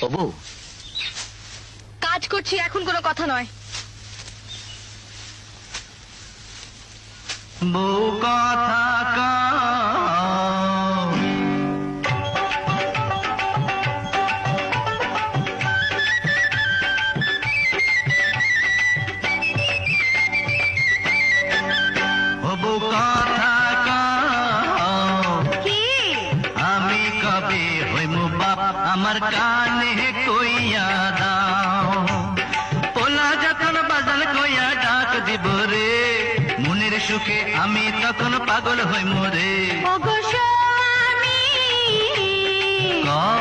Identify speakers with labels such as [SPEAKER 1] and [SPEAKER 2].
[SPEAKER 1] তবু
[SPEAKER 2] কাজ করছি, এখন কোনো কথা নয়।
[SPEAKER 1] বউ কথা কও, ও বউ কথা কও,
[SPEAKER 2] কি
[SPEAKER 1] আমি কবে হইমু বাপ আমার কানে কইয়া দাও। পোলা যখন বাজাল কইয়া ডাক দিব রে, মনের সুখে আমি তখন পাগল হইমু রে।
[SPEAKER 2] ওগো স্বামী,
[SPEAKER 1] কও